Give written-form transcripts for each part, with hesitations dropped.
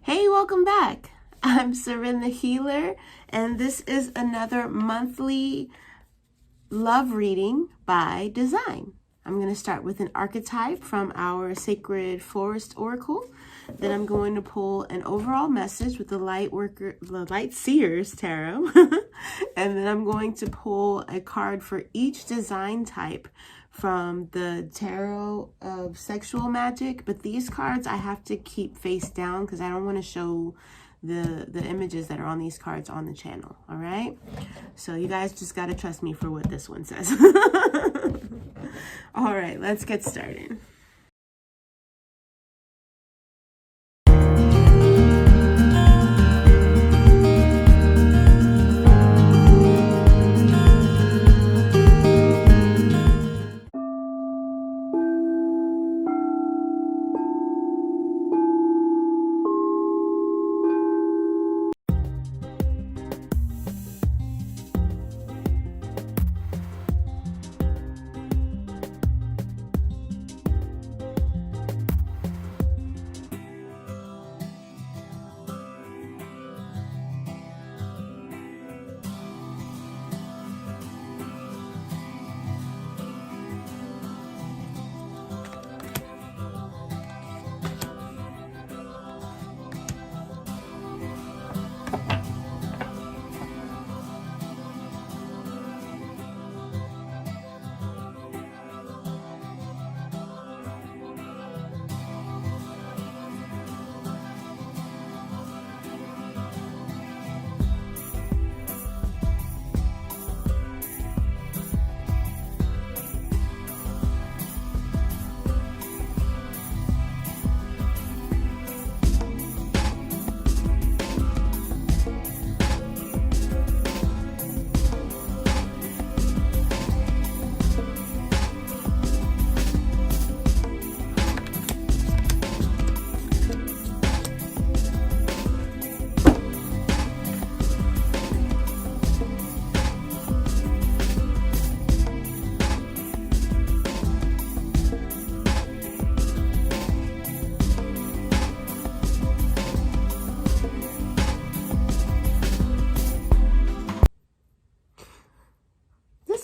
Hey, welcome back. I'm Seren the Healer, and this is another monthly love reading by design. I'm going to start with an archetype from our Sacred Forest Oracle. Then I'm going to pull an overall message with the Light Seers Tarot. And then I'm going to pull a card for each design type from the Tarot of Sexual Magic. But these cards I have to keep face down because I don't want to show the images that are on these cards on the channel. All right, so you guys just got to trust me for what this one says. All right, let's get started.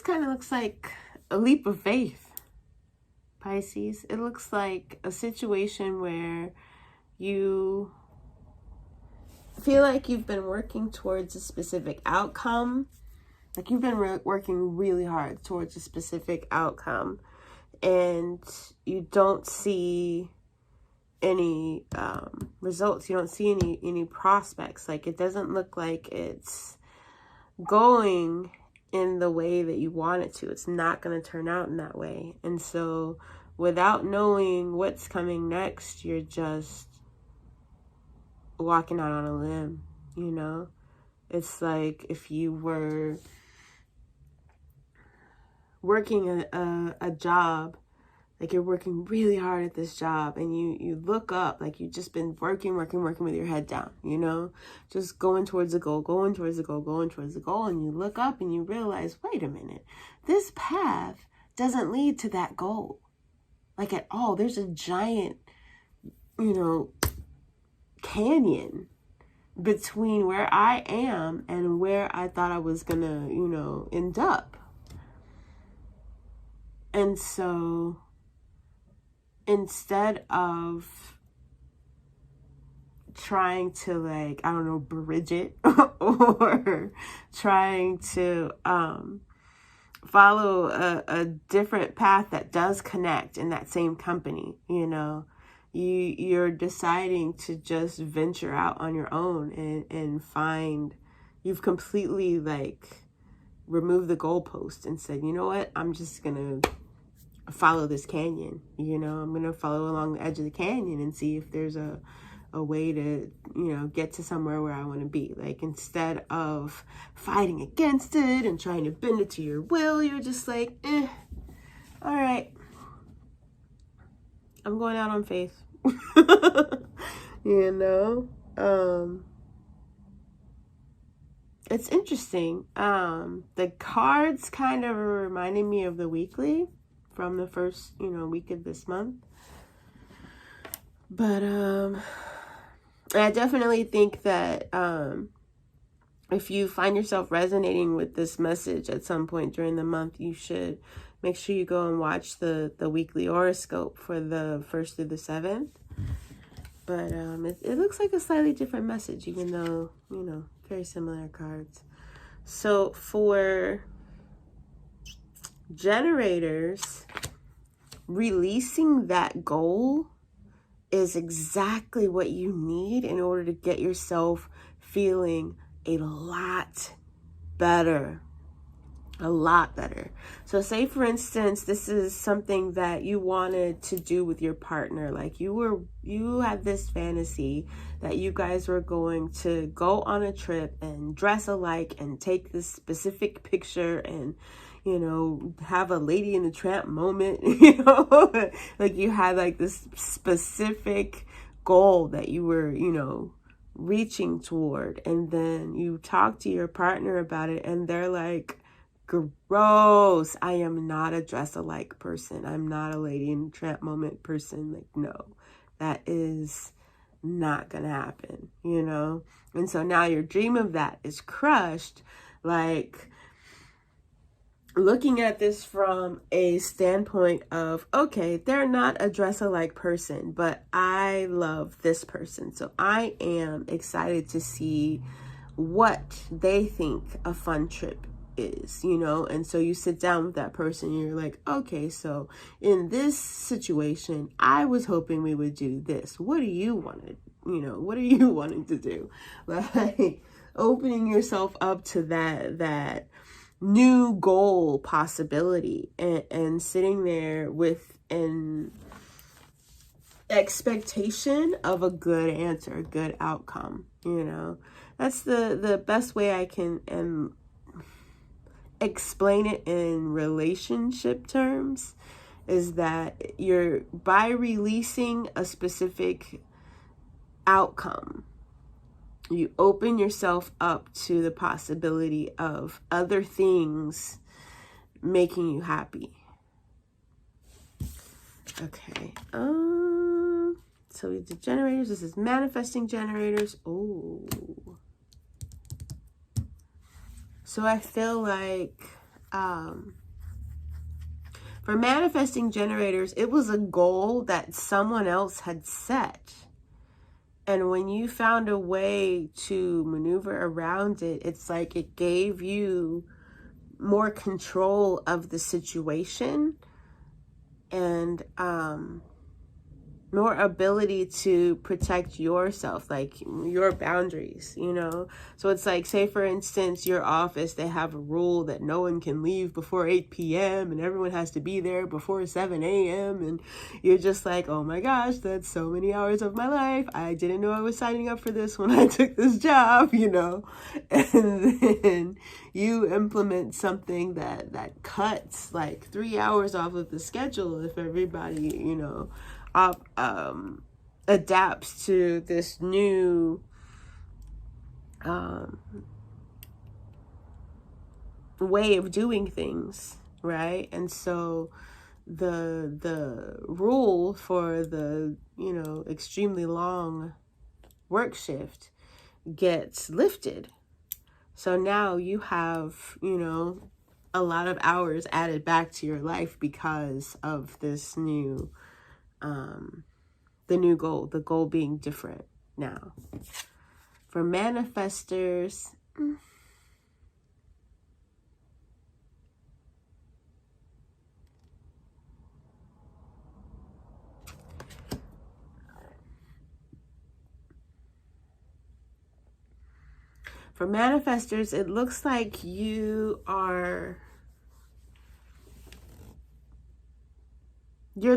Kind of looks like a leap of faith, Pisces. It looks like a situation where you feel like you've been working towards a specific outcome, like you've been working really hard towards a specific outcome, and you don't see any results. You don't see any prospects. Like, it doesn't look like it's going in the way that you want it to. It's not going to turn out in that way. And so without knowing what's coming next, you're just walking out on a limb, you know? It's like if you were working a job, like you're working really hard at this job, and you look up, like you've just been working with your head down, you know, just going towards the goal, and you look up and you realize, wait a minute, this path doesn't lead to that goal, like at all. There's a giant, you know, canyon between where I am and where I thought I was gonna, you know, end up. And so instead of trying to, like, I don't know, bridge it or trying to follow a different path that does connect in that same company, you know, you're deciding to just venture out on your own and find, you've completely, like, removed the goalpost and said, you know what, I'm just gonna follow this canyon, you know, I'm gonna follow along the edge of the canyon and see if there's a way to, you know, get to somewhere where I want to be. Like, instead of fighting against it and trying to bend it to your will, you're just like, all right, I'm going out on faith. You know, it's interesting. The cards kind of reminded me of the weekly from the first, you know, week of this month. But I definitely think that if you find yourself resonating with this message at some point during the month, you should make sure you go and watch the weekly horoscope for the 1st through the 7th. But it looks like a slightly different message, even though, you know, very similar cards. So for generators, releasing that goal is exactly what you need in order to get yourself feeling a lot better. A lot better. So say, for instance, this is something that you wanted to do with your partner. Like you had this fantasy that you guys were going to go on a trip and dress alike and take this specific picture and, you know, have a Lady in the Tramp moment, you know, like you had like this specific goal that you were, you know, reaching toward. And then you talk to your partner about it and they're like, gross, I am not a dress-alike person. I'm not a Lady in the Tramp moment person. Like, no, that is not gonna happen, you know? And so now your dream of that is crushed. Like, looking at this from a standpoint of, okay, they're not a dress-alike person, but I love this person. So I am excited to see what they think a fun trip is, you know? And so you sit down with that person and you're like, okay, so in this situation, I was hoping we would do this. What do you want to, you know, what are you wanting to do? Like opening yourself up to that new goal possibility and sitting there with an expectation of a good answer, a good outcome, you know? That's the best way I can explain it in relationship terms, is that you're, by releasing a specific outcome, you open yourself up to the possibility of other things making you happy. Okay. So we did generators. This is manifesting generators. Oh. So I feel like for manifesting generators, it was a goal that someone else had set. And when you found a way to maneuver around it, it's like it gave you more control of the situation and more ability to protect yourself, like your boundaries, you know? So it's like, say for instance, your office, they have a rule that no one can leave before 8 p.m. and everyone has to be there before 7 a.m. And you're just like, oh my gosh, that's so many hours of my life. I didn't know I was signing up for this when I took this job, you know? And then you implement something that cuts like 3 hours off of the schedule if everybody, you know, adapts to this new way of doing things, right? And so the rule for the, you know, extremely long work shift gets lifted. So now you have, you know, a lot of hours added back to your life because of this new the new goal, the goal being different now. For manifestors, it looks like you're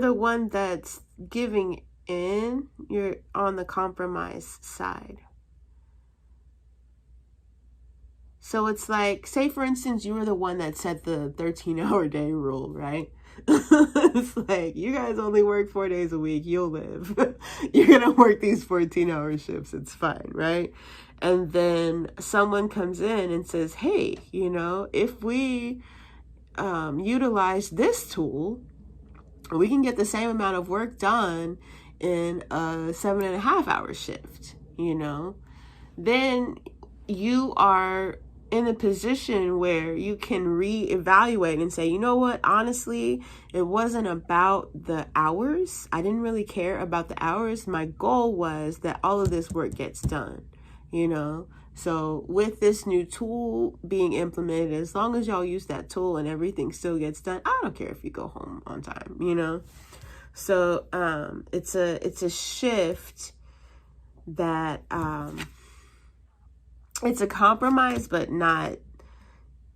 the one that's giving in. You're on the compromise side. So it's like, say for instance, you were the one that set the 13-hour day rule, right? It's like, you guys only work 4 days a week, you'll live. You're gonna work these 14-hour shifts, it's fine, right? And then someone comes in and says, hey, you know, if we utilize this tool, we can get the same amount of work done in a 7.5-hour shift, you know, then you are in a position where you can reevaluate and say, you know what, honestly, it wasn't about the hours. I didn't really care about the hours. My goal was that all of this work gets done, you know. So with this new tool being implemented, as long as y'all use that tool and everything still gets done, I don't care if you go home on time, you know. So it's a shift that it's a compromise, but not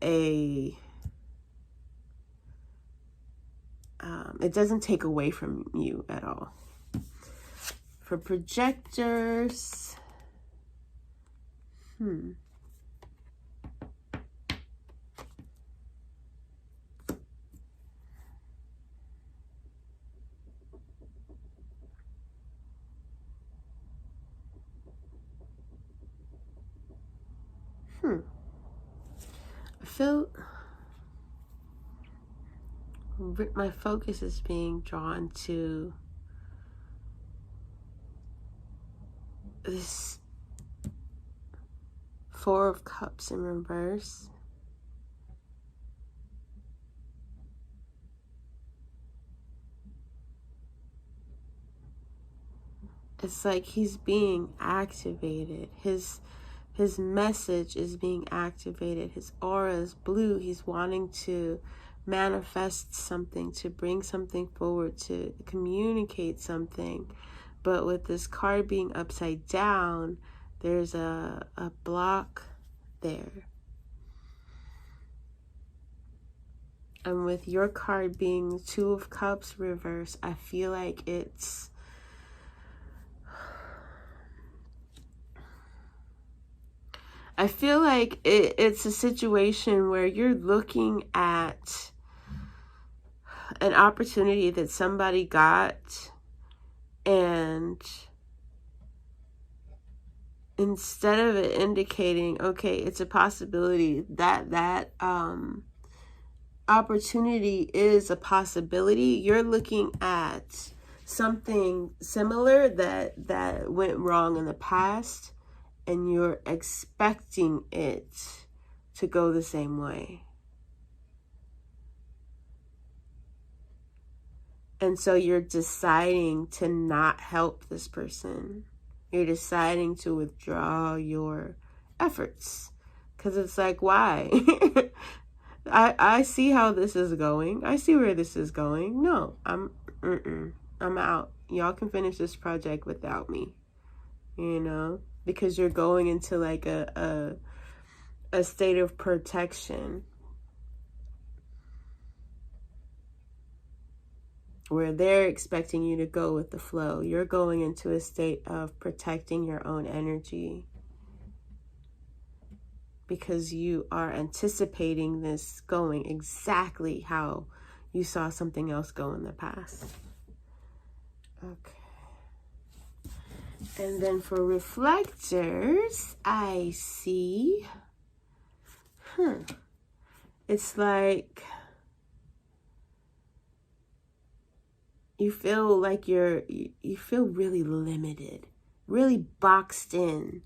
a it doesn't take away from you at all. For projectors, I feel my focus is being drawn to this Four of Cups in reverse. It's like he's being activated. His message is being activated. His aura is blue. He's wanting to manifest something, to bring something forward, to communicate something. But with this card being upside down, there's a block there. And with your card being Two of Cups reverse, I feel like it's it's a situation where you're looking at an opportunity that somebody got, and instead of it indicating, okay, it's a possibility, that opportunity is a possibility, you're looking at something similar that went wrong in the past, and you're expecting it to go the same way. And so you're deciding to not help this person. You're deciding to withdraw your efforts. Because it's like, why? I see how this is going. I see where this is going. No, I'm out. Y'all can finish this project without me. You know? Because you're going into like a state of protection where they're expecting you to go with the flow. You're going into a state of protecting your own energy because you are anticipating this going exactly how you saw something else go in the past. Okay. And then for reflectors, I see, it's like you feel like you feel really limited, really boxed in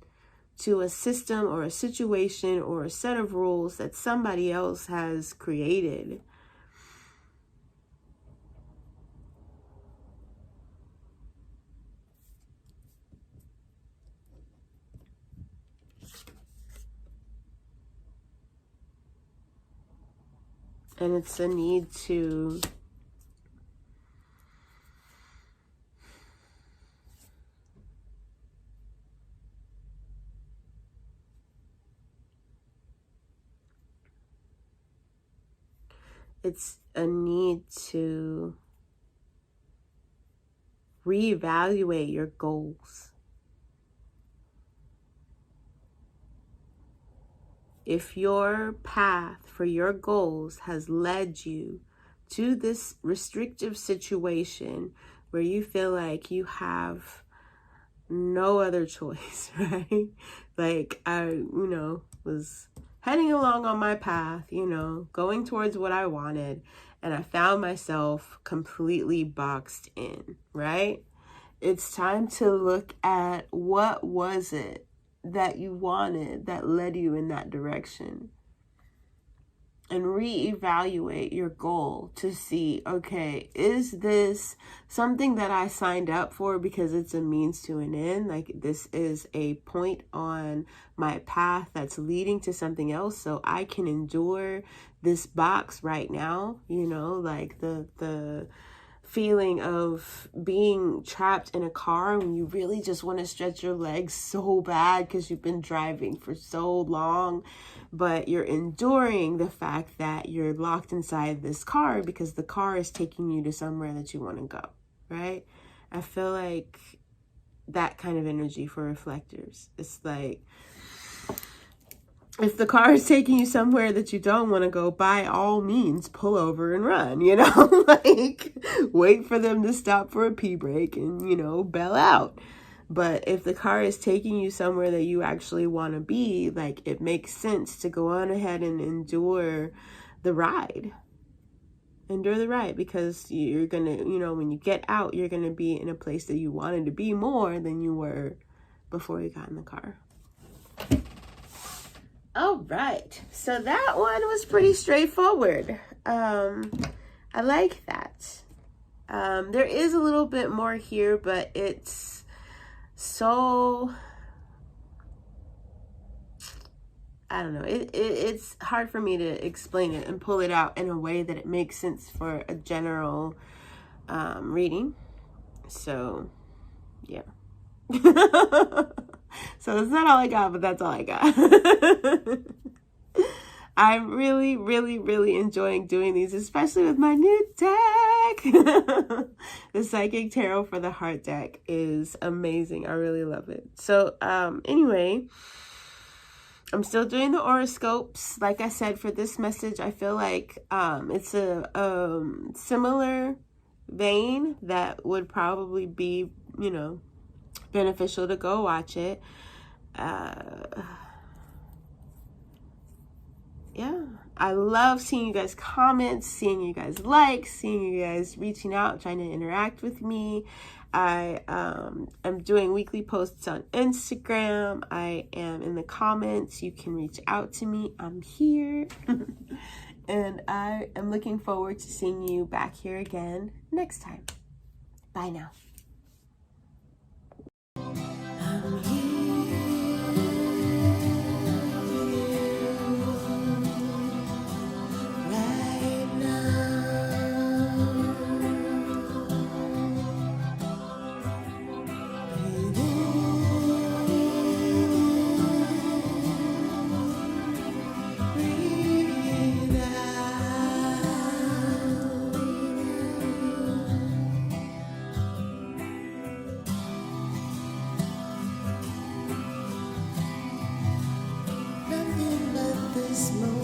to a system or a situation or a set of rules that somebody else has created. And it's a need to reevaluate your goals. If your path for your goals has led you to this restrictive situation where you feel like you have no other choice, right? Like I, was heading along on my path, going towards what I wanted, and I found myself completely boxed in, right? it's time to look at what was it that you wanted that led you in that direction. And reevaluate your goal to see, okay, is this something that I signed up for because it's a means to an end? Like, this is a point on my path that's leading to something else, so I can endure this box right now, you know, like the feeling of being trapped in a car when you really just want to stretch your legs so bad because you've been driving for so long, but you're enduring the fact that you're locked inside this car because the car is taking you to somewhere that you want to go, right? I feel like that kind of energy for reflectors. It's like, if the car is taking you somewhere that you don't want to go, by all means, pull over and run, you know, like wait for them to stop for a pee break and, you know, bail out. But if the car is taking you somewhere that you actually want to be, like, it makes sense to go on ahead and endure the ride. Endure the ride, because you're going to, you know, when you get out, you're going to be in a place that you wanted to be more than you were before you got in the car. All right, so that one was pretty straightforward. I like that. There is a little bit more here, but it's so, I don't know, it's hard for me to explain it and pull it out in a way that it makes sense for a general reading. So, yeah. So that's not all I got, but that's all I got. I'm really, really, really enjoying doing these, especially with my new deck. The Psychic Tarot for the Heart deck is amazing. I really love it. So anyway, I'm still doing the horoscopes. Like I said, for this message, I feel like it's a similar vein that would probably be, you know, beneficial to go watch it. Yeah, I love seeing you guys comment, seeing you guys like, seeing you guys reaching out, trying to interact with me. I am doing weekly posts on Instagram. I am in the comments. You can reach out to me. I'm here. And I am looking forward to seeing you back here again next time. Bye now. This moment.